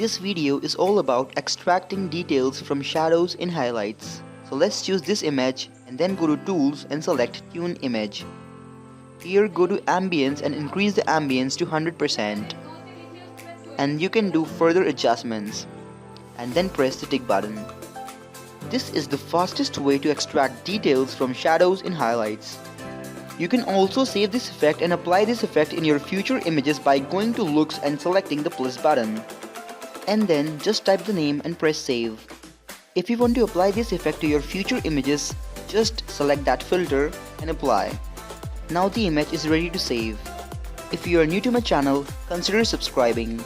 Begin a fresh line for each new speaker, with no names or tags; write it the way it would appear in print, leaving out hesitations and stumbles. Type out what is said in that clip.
This video is all about extracting details from shadows in highlights. So let's choose this image and then go to Tools and select Tune Image. Here go to Ambience and increase the ambience to 100%. And you can do further adjustments. And then press the tick button. This is the fastest way to extract details from shadows in highlights. You can also save this effect and apply this effect in your future images by going to Looks and selecting the plus button. And then just type the name and press save. If you want to apply this effect to your future images, just select that filter and apply. Now the image is ready to save. If you are new to my channel, consider subscribing.